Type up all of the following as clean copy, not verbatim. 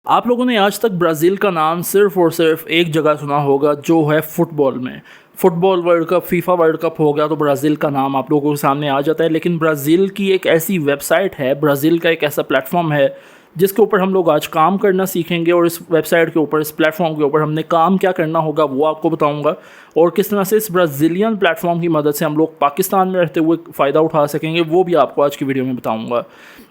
आप लोगों ने आज तक ब्राज़ील का नाम सिर्फ़ और सिर्फ एक जगह सुना होगा, जो है फ़ुटबॉल में। Football world cup, FIFA world cup हो गया तो ब्राज़ील का नाम आप लोगों के सामने आ जाता है। लेकिन ब्राज़ील की एक ऐसी वेबसाइट है, ब्राज़ील का एक ऐसा प्लेटफ़ॉर्म है, जिसके ऊपर हम लोग आज काम करना सीखेंगे। और इस वेबसाइट के ऊपर, इस प्लेटफ़ॉर्म के ऊपर हमने काम क्या करना होगा वो आपको बताऊँगा। और किस तरह से इस ब्राज़ीलियन प्लेटफ़ॉर्म की मदद से हम लोग पाकिस्तान में रहते हुए फ़ायदा उठा सकेंगे, वो भी आपको आज की वीडियो में बताऊँगा।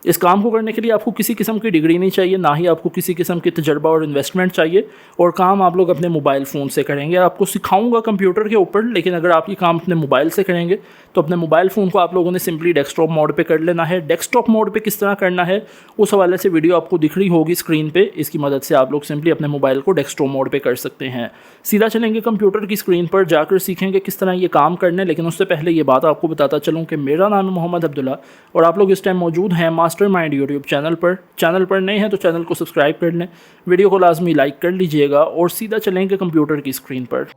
इस काम को करने के लिए आपको किसी किस्म की डिग्री नहीं चाहिए, ना ही आपको किसी किस्म की तजर्बा और इन्वेस्टमेंट चाहिए। और काम आप लोग अपने मोबाइल फ़ोन से करेंगे। आपको सिखाऊंगा कंप्यूटर के ऊपर, लेकिन अगर आप ये काम अपने मोबाइल से करेंगे तो अपने मोबाइल फ़ोन को आप लोगों ने सिंपली डेस्कटॉप मोड पे कर लेना है। डेस्कटॉप मोड पे किस तरह करना है उस हवाले से वीडियो आपको दिख रही होगी स्क्रीन पे। इसकी मदद से आप लोग सिंपली अपने मोबाइल को डेस्कटॉप मोड पे कर सकते हैं। सीधा चलेंगे कंप्यूटर की स्क्रीन पर जाकर सीखेंगे किस तरह ये काम करना है। लेकिन उससे पहले ये बात आपको बताता चलूँ कि मेरा नाम है मोहम्मद अब्दुल्ला और आप लोग इस टाइम मौजूद हैं मास्टरमाइंड यूट्यूब चैनल पर नए हैं तो चैनल को सब्सक्राइब कर लें, वीडियो को लाजमी लाइक कर लीजिएगा और सीधा चलेंगे कंप्यूटर की स्क्रीन पर।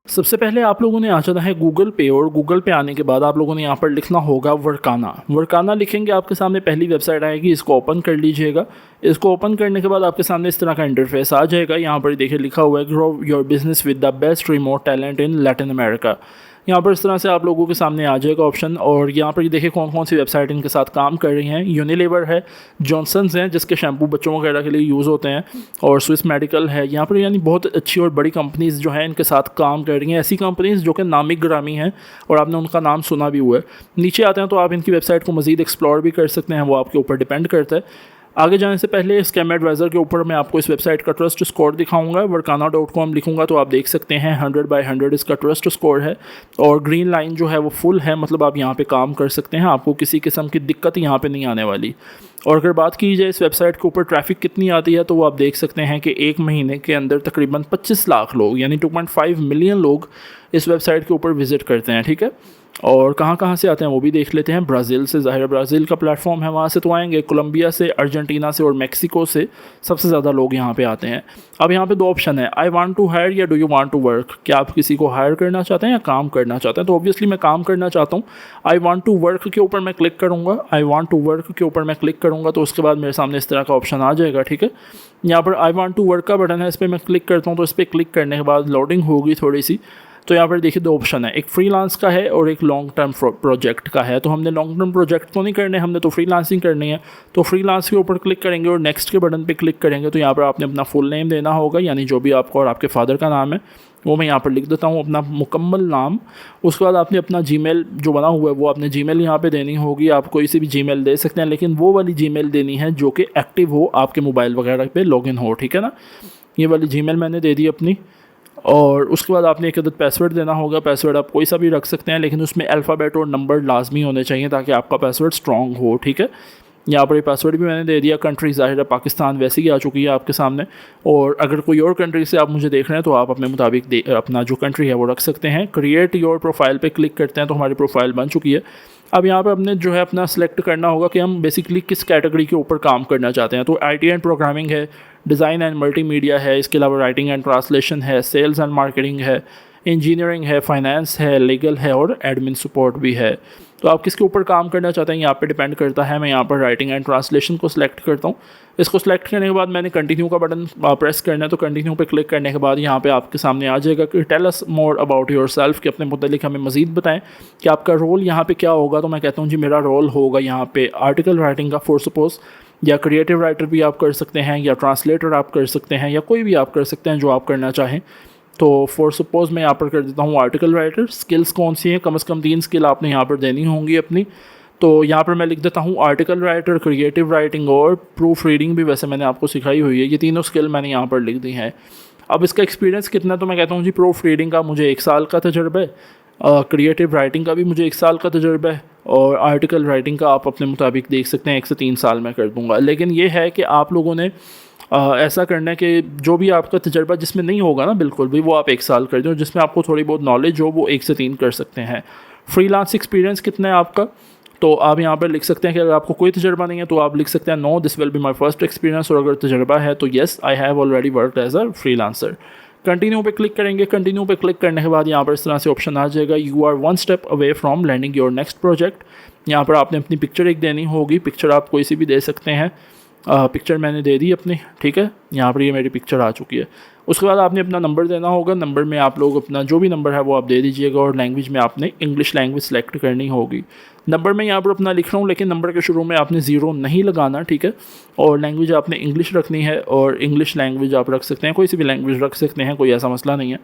सबसे पहले आप लोगों ने आ जाना है गूगल पे और गूगल पे आने के बाद आप लोगों ने यहाँ पर लिखना होगा वर्काना लिखेंगे, आपके सामने पहली वेबसाइट आएगी। इसको ओपन कर लीजिएगा। इसको ओपन करने के बाद आपके सामने इस तरह का इंटरफेस आ जाएगा। यहाँ पर देखिए लिखा हुआ है grow your business with the best remote talent in Latin America. यहाँ पर इस तरह से आप लोगों के सामने आ जाएगा ऑप्शन। और यहाँ पर ये देखिए कौन कौन सी वेबसाइट इनके साथ काम कर रही हैं। यूनिलीवर है, जॉनसन्स हैं जिसके शैम्पू बच्चों वगैरह के लिए यूज़ होते हैं, और स्विस मेडिकल है। यहाँ पर यानी बहुत अच्छी और बड़ी कंपनीज़ जो हैं इनके साथ काम कर रही हैं। ऐसी कंपनीज़ जो कि नामी ग्रामी हैं और आपने उनका नाम सुना भी हुआ है। नीचे आते हैं तो आप इनकी वेबसाइट को मज़ीद एक्सप्लोर भी कर सकते हैं, वो आपके ऊपर डिपेंड करता है। आगे जाने से पहले स्कैम एडवाइज़र के ऊपर मैं आपको इस वेबसाइट का ट्रस्ट स्कोर दिखाऊंगा। वर्काना.com लिखूंगा तो आप देख सकते हैं 100/100 इसका ट्रस्ट स्कोर है। और ग्रीन लाइन जो है वो फुल है, मतलब आप यहाँ पे काम कर सकते हैं, आपको किसी किस्म की दिक्कत यहाँ पे नहीं आने वाली। और अगर बात की जाए इस वेबसाइट के ऊपर ट्रैफिक कितनी आती है तो वो आप देख सकते हैं कि एक महीने के अंदर तकरीबन 25 लाख लोग यानी 2.5 मिलियन लोग इस वेबसाइट के ऊपर विज़िट करते हैं। ठीक है, और कहाँ कहाँ से आते हैं वो भी देख लेते हैं। ब्राज़ील से, ज़ाहिर ब्राज़ील का प्लेटफॉर्म है, वहाँ से तो आएंगे। कोलंबिया से, अर्जेंटीना से और मेक्सिको से सबसे ज़्यादा लोग यहाँ पे आते हैं। अब यहाँ पे दो ऑप्शन है, आई वांट टू हायर या do you want to work. क्या आप किसी को हायर करना चाहते हैं या काम करना चाहते हैं? तो ऑब्वियसली मैं काम करना चाहता हूँ। आई वांट टू वर्क के ऊपर मैं क्लिक करूँगा। आई वांट टू वर्क के ऊपर मैं क्लिक करूँगा तो उसके बाद मेरे सामने इस तरह का ऑप्शन आ जाएगा। ठीक है, यहाँ पर आई वांट टू वर्क का बटन है, इस पर मैं क्लिक करता हूँ। तो इस पर क्लिक करने के बाद लोडिंग होगी थोड़ी सी। तो यहाँ पर देखिए दो ऑप्शन है, एक फ्रीलांस का है और एक लॉन्ग टर्म प्रोजेक्ट का है। तो हमने लॉन्ग टर्म प्रोजेक्ट तो नहीं करने, हमने तो फ्रीलांसिंग करनी है। तो फ्रीलांस के ऊपर क्लिक करेंगे और नेक्स्ट के बटन पे क्लिक करेंगे। तो यहाँ पर आपने अपना फुल नेम देना होगा, यानी जो भी आपका और आपके फादर का नाम है वो मैं यहाँ पर लिख देता हूँ, अपना मुकम्मल नाम। उसके बाद आपने अपना जीमेल जो बना हुआ है वो आपने जीमेल यहाँ पे देनी होगी। आप कोई सी भी जीमेल दे सकते हैं, लेकिन वो वाली जीमेल देनी है जो कि एक्टिव हो, आपके मोबाइल वगैरह पे लॉगिन हो। ठीक है ना, ये वाली जीमेल मैंने दे दी अपनी। और उसके बाद आपने एक अदद पासवर्ड देना होगा। पासवर्ड आप कोई सा भी रख सकते हैं, लेकिन उसमें अल्फ़ाबेट और नंबर लाजमी होने चाहिए ताकि आपका पासवर्ड स्ट्रॉन्ग हो। ठीक है, यहाँ पर ये पासवर्ड भी मैंने दे दिया। कंट्री ज़ाहिर है पाकिस्तान वैसे ही आ चुकी है आपके सामने। और अगर कोई और कंट्री से आप मुझे देख रहे हैं तो आप अपने मुताबिक अपना जो कंट्री है वो रख सकते हैं। क्रिएट योर प्रोफाइल पे क्लिक करते हैं तो हमारी प्रोफाइल बन चुकी है। अब यहाँ पर हमने जो है अपना सेलेक्ट करना होगा कि हम बेसिकली किस कैटेगरी के ऊपर काम करना चाहते हैं। तो IT एंड प्रोग्रामिंग है, डिज़ाइन एंड मल्टीमीडिया है, इसके अलावा राइटिंग एंड ट्रांसलेशन है, सेल्स एंड मार्केटिंग है, इंजीनियरिंग है, फाइनेंस है, लीगल है और एडमिन सपोर्ट भी है। तो आप किसके ऊपर काम करना चाहते हैं यहाँ पे डिपेंड करता है। मैं यहाँ पर राइटिंग एंड ट्रांसलेशन को सिलेक्ट करता हूँ। इसको सिलेक्ट करने के बाद मैंने कंटिन्यू का बटन प्रेस करना है। तो कंटिन्यू पे क्लिक करने के बाद यहाँ पे आपके सामने आ जाएगा कि tell us more about yourself, कि अपने मुतालिक हमें मज़ीद बताएं कि आपका रोल यहाँ पे क्या होगा। तो मैं कहता हूँ जी मेरा रोल होगा यहाँ पे आर्टिकल राइटिंग का, फॉर सपोज, या क्रिएटिव राइटर भी आप कर सकते हैं, या ट्रांसलेटर आप कर सकते हैं, या कोई भी आप कर सकते हैं जो आप करना चाहें। तो फॉर सपोज़ मैं यहाँ पर कर देता हूँ आर्टिकल राइटर। स्किल्स कौन सी हैं, कम से कम 3 स्किल आपने यहाँ पर देनी होंगी अपनी। तो यहाँ पर मैं लिख देता हूँ आर्टिकल राइटर, क्रिएटिव राइटिंग और प्रूफ रीडिंग भी वैसे मैंने आपको सिखाई हुई है। ये तीनों स्किल मैंने यहाँ पर लिख दी हैं। अब इसका एक्सपीरियंस कितना, तो मैं कहता हूँ जी प्रूफ रीडिंग का मुझे 1 साल का तजर्बा है, क्रिएटिव राइटिंग का भी मुझे 1 साल का तजर्बा है, और आर्टिकल राइटिंग का आप अपने मुताबिक देख सकते हैं 1 से 3 साल मैं कर दूँगा। लेकिन ये है कि आप लोगों ने ऐसा करना है कि जो भी आपका तजर्बा जिसमें नहीं होगा ना बिल्कुल भी, वो आप 1 साल कर दें, और जिसमें आपको थोड़ी बहुत नॉलेज हो वो 1 से 3 कर सकते हैं। फ्रीलांस एक्सपीरियंस कितना है आपका, तो आप यहाँ पर लिख सकते हैं कि अगर आपको कोई तजर्बा नहीं है तो आप लिख सकते हैं no this will be my first experience. और अगर तजर्बा है तो yes I have already worked as a freelancer. Continue पे क्लिक करेंगे। कंटिन्यू पे क्लिक करने के बाद यहाँ पर इस तरह से ऑप्शन आ जाएगा, you are one step away from landing your next project. यहाँ पर आपने अपनी पिक्चर एक देनी होगी, पिक्चर आप कोई सी भी दे सकते हैं। पिक्चर मैंने दे दी अपनी, ठीक है, यहाँ पर ये मेरी पिक्चर आ चुकी है। उसके बाद आपने अपना नंबर देना होगा, नंबर में आप लोग अपना जो भी नंबर है वो आप दे दीजिएगा, और लैंग्वेज में आपने इंग्लिश लैंग्वेज सेलेक्ट करनी होगी। नंबर में यहाँ पर अपना लिख रहा हूँ, लेकिन नंबर के शुरू में आपने 0 नहीं लगाना, ठीक है। और लैंग्वेज आपने इंग्लिश रखनी है, और इंग्लिश लैंग्वेज आप रख सकते हैं, कोई सी भी लैंग्वेज रख सकते हैं, कोई ऐसा मसला नहीं है,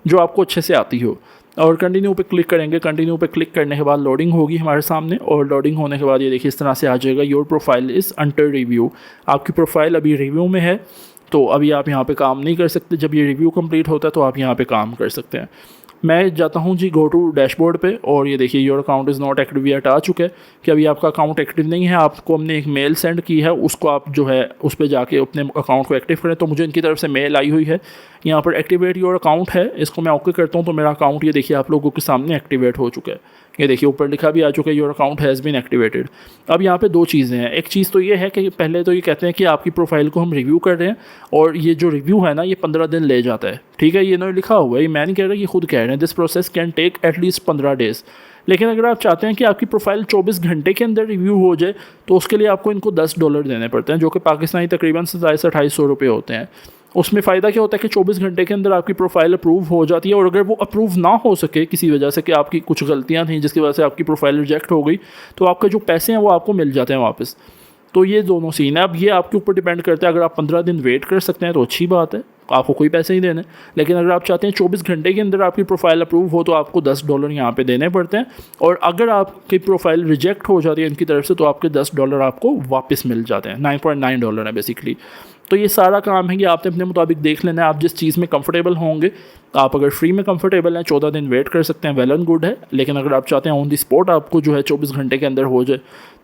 जो आपको अच्छे से आती हो। और कंटिन्यू पे क्लिक करेंगे। कंटिन्यू पे क्लिक करने के बाद लोडिंग होगी हमारे सामने, और लोडिंग होने के बाद ये देखिए इस तरह से आ जाएगा, your profile is under review. आपकी प्रोफाइल अभी रिव्यू में है, तो अभी आप यहाँ पे काम नहीं कर सकते। जब ये रिव्यू कंप्लीट होता है तो आप यहाँ पे काम कर सकते हैं। मैं जाता हूँ जी गो टू डैशबोर्ड पे, और ये देखिए your account is not active yet आ चुका है कि अभी आपका अकाउंट एक्टिव नहीं है। आपको हमने एक मेल सेंड की है, उसको आप जो है उस पर जाके अपने अकाउंट को एक्टिव करें। तो मुझे इनकी तरफ से मेल आई हुई है, यहाँ पर एक्टिवेट योर अकाउंट है, इसको मैं ओके करता हूँ तो मेरा अकाउंट ये देखिए आप लोगों के सामने एक्टिवेट हो चुका है। ये देखिए ऊपर लिखा भी आ चुका है, your account has been activated. अब यहाँ पे दो चीज़ें हैं। एक चीज़ तो ये है कि पहले तो ये कहते हैं कि आपकी प्रोफाइल को हम रिव्यू कर रहे हैं, और ये जो रिव्यू है ना ये 15 दिन ले जाता है, ठीक है। ये इन्होंने लिखा हुआ है, ये मैं नहीं कह रहा, ये खुद कह रहे हैं, this process can take at least 15 days. लेकिन अगर आप चाहते हैं कि आपकी प्रोफाइल 24 घंटे के अंदर रिव्यू हो जाए, तो उसके लिए आपको इनको $10 देने पड़ते हैं, जो कि पाकिस्तानी तकरीबन 2700-2800 रुपये होते हैं। उसमें फ़ायदा क्या होता है कि 24 घंटे के अंदर आपकी प्रोफाइल अप्रूव हो जाती है, और अगर वो अप्रूव ना हो सके किसी वजह से कि आपकी कुछ गलतियां थी जिसकी वजह से आपकी प्रोफाइल रिजेक्ट हो गई, तो आपके जो पैसे हैं वो आपको मिल जाते हैं वापस। तो ये दोनों सीन है। अब ये आपके ऊपर डिपेंड करता है, अगर आप 15 दिन वेट कर सकते हैं तो अच्छी बात है, आपको कोई पैसे नहीं देने। लेकिन अगर आप चाहते हैं 24 घंटे के अंदर आपकी प्रोफाइल अप्रूव हो, तो आपको $10 यहाँ पे देने पड़ते हैं। और अगर आपकी प्रोफाइल रिजेक्ट हो जाती है इनकी तरफ से, तो आपके $10 आपको वापस मिल जाते हैं। $9.9 है बेसिकली। तो ये सारा काम है कि आपने अपने मुताबिक देख लेना है, आप जिस चीज़ में कंफर्टेबल होंगे। आप अगर फ्री में कंफर्टेबल हैं, 14 दिन वेट कर सकते हैं, वेल एंड गुड है। लेकिन अगर आप चाहते हैं ऑन दी स्पॉट आपको जो है 24 घंटे के अंदर हो जाए,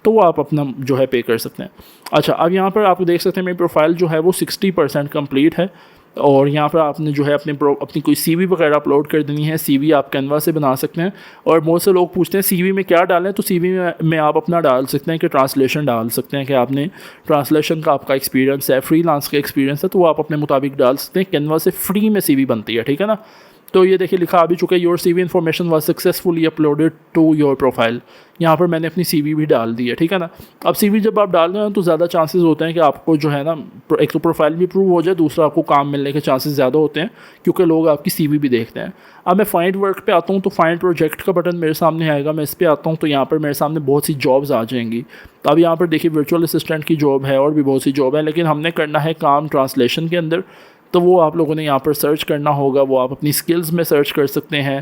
तो वो आप अपना जो है पे कर सकते हैं। अच्छा, अब यहाँ पर आप देख सकते हैं मेरी प्रोफाइल जो है वो 60% कंप्लीट है, और यहाँ पर आपने जो है अपनी कोई सीवी वगैरह अपलोड कर देनी है। सीवी आप कैनवा से बना सकते हैं। और बहुत से लोग पूछते हैं सीवी में क्या डालें, तो सीवी में आप अपना डाल सकते हैं कि ट्रांसलेशन डाल सकते हैं कि आपने ट्रांसलेशन का आपका एक्सपीरियंस है, फ्रीलांस का एक्सपीरियंस है, तो वो आप अपने मुताबिक डाल सकते हैं। कैनवा से फ्री में सीवी बनती है, ठीक है ना। तो ये देखिए लिखा आ भी चुका है, your CV information was successfully uploaded to your profile. यहाँ पर मैंने अपनी सीवी भी डाल दी है, ठीक है ना। अब सीवी जब आप डाल रहे हैं तो ज़्यादा चांसेस होते हैं कि आपको जो है ना, एक तो प्रोफाइल भी प्रूव हो जाए, दूसरा आपको काम मिलने के चांसेस ज़्यादा होते हैं, क्योंकि लोग आपकी सीवी भी देखते हैं। अब मैं फाइंड वर्क पे आता हूँ, तो फाइंड प्रोजेक्ट का बटन मेरे सामने आएगा। मैं इस पर आता हूँ तो यहाँ पर मेरे सामने बहुत सी जॉब्स आ जाएंगी। तो अब यहाँ पर देखिए वर्चुअल असिस्टेंट की जॉब है, और भी बहुत सी जॉब है, लेकिन हमने करना है काम ट्रांसलेशन के अंदर। तो वो आप लोगों ने यहाँ पर सर्च करना होगा, वो आप अपनी स्किल्स में सर्च कर सकते हैं।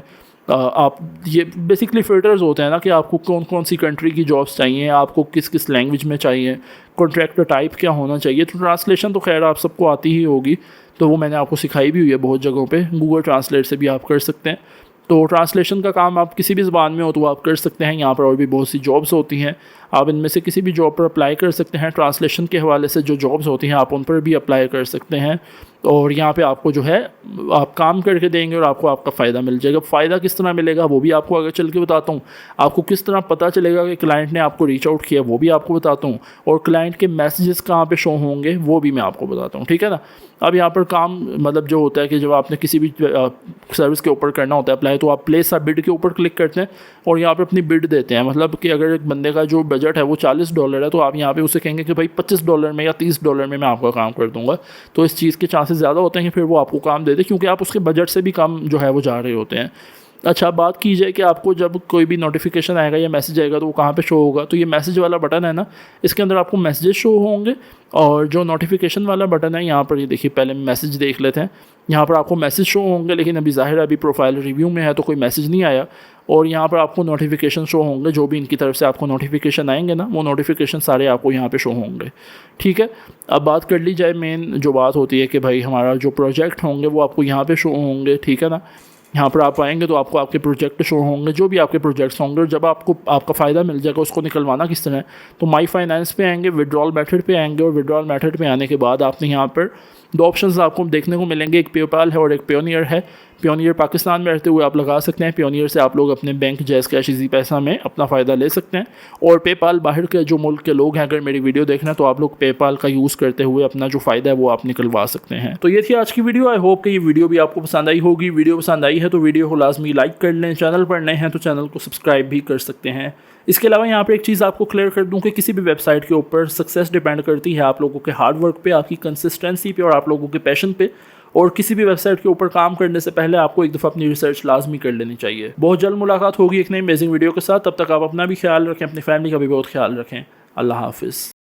आप ये बेसिकली फ़िल्टर्स होते हैं ना कि आपको कौन कौन सी कंट्री की जॉब्स चाहिए, आपको किस किस लैंग्वेज में चाहिए, कॉन्ट्रैक्टर टाइप क्या होना चाहिए। तो ट्रांसलेशन तो खैर आप सबको आती ही होगी, तो वो मैंने आपको सिखाई भी हुई है बहुत जगहों पे। गूगल ट्रांसलेट से भी आप कर सकते हैं। तो ट्रांसलेशन का काम आप किसी भी ज़बान में हो तो आप कर सकते हैं। यहाँ पर और भी बहुत सी जॉब्स होती हैं, आप इनमें से किसी भी जॉब पर अप्लाई कर सकते हैं। ट्रांसलेशन के हवाले से जो जॉब्स होती हैं आप उन पर भी अप्लाई कर सकते हैं। और यहाँ पे आपको जो है आप काम करके देंगे और आपको आपका फ़ायदा मिल जाएगा। फ़ायदा किस तरह मिलेगा वो भी आपको आगे चल के बताता हूँ। आपको किस तरह पता चलेगा कि क्लाइंट ने आपको रीच आउट किया वो भी आपको बताता हूँ। और क्लाइंट के मैसेजेस कहाँ पे शो होंगे वो भी मैं आपको बताता हूँ, ठीक है ना। अब यहाँ पर काम मतलब जो होता है कि जब आपने किसी भी सर्विस के ऊपर करना होता है अप्लाई, तो आप प्लेस अ बिड के ऊपर क्लिक करते हैं और यहाँ पे अपनी बिड देते हैं। मतलब कि अगर एक बंदे का जो बजट है वो $40 है, तो आप यहाँ पे उसे कहेंगे कि भाई $25 में या $30 में मैं आपका काम कर दूँगा। तो इस चीज़ के चांसेस ज़्यादा होते हैं कि फिर वो आपको काम दे दे, क्योंकि आप उसके बजट से भी कम जो है वो जा रहे होते हैं। अच्छा, बात की जाए कि आपको जब कोई भी नोटिफिकेशन आएगा या मैसेज आएगा तो वो कहाँ पे शो होगा, तो ये मैसेज वाला बटन है ना, इसके अंदर आपको मैसेजेस शो होंगे। और जो नोटिफिकेशन वाला बटन है यहाँ पर, ये देखिए पहले मैसेज देख लेते हैं। यहाँ पर आपको मैसेज शो होंगे, लेकिन अभी ज़ाहिर अभी प्रोफाइल रिव्यू में है तो कोई मैसेज नहीं आया। और यहाँ पर आपको नोटिफिकेशन शो होंगे, जो भी इनकी तरफ से आपको नोटिफिकेशन आएंगे ना, वो नोटिफिकेशन सारे आपको यहाँ पे शो होंगे, ठीक है। अब बात कर ली जाए मेन जो बात होती है कि भाई हमारा जो प्रोजेक्ट होंगे वो आपको यहाँ पे शो होंगे, ठीक है ना। यहाँ पर आप आएंगे तो आपको आपके प्रोजेक्ट शो होंगे, जो भी आपके प्रोजेक्ट्स होंगे। और जब आपको आपका फ़ायदा मिल जाएगा उसको निकलवाना किस तरह है, तो माई फाइनेंस पे आएंगे, विड्रॉल मेथड पे आएंगे। और विड्रॉल मेथड पे आने के बाद आपने यहाँ पर दो ऑप्शंस आपको देखने को मिलेंगे, एक पेपाल है और एक पेयोनियर है। पेयोनियर पाकिस्तान में रहते हुए आप लगा सकते हैं, पेयोनियर से आप लोग अपने बैंक जैज़ कैश इजी पैसा में अपना फ़ायदा ले सकते हैं। और पेपाल बाहर के जो मुल्क के लोग हैं, अगर मेरी वीडियो देखना है तो आप लोग पेपाल का यूज़ करते हुए अपना जो फ़ायदा है वो आप निकलवा सकते हैं। तो ये थी आज की वीडियो। आई होप कि ये वीडियो भी आपको पसंद आई होगी। वीडियो पसंद आई है तो वीडियो को लाजमी लाइक कर लें, चैनल पर नए हैं तो चैनल को सब्सक्राइब भी कर सकते हैं। इसके अलावा यहाँ पर एक चीज़ आपको क्लियर कर दूँ कि किसी भी वेबसाइट के ऊपर सक्सेस डिपेंड करती है आप लोगों के हार्ड वर्क पे, आपकी कंसिस्टेंसी पे और आप लोगों के पैशन पे। और किसी भी वेबसाइट के ऊपर काम करने से पहले आपको एक दफ़ा अपनी रिसर्च लाजमी कर लेनी चाहिए। बहुत जल्द मुलाकात होगी एक नई अमेजिंग वीडियो के साथ। तब तक आप अपना भी ख्याल रखें, अपनी फैमिली का भी बहुत ख्याल रखें। अल्लाह हाफिज़।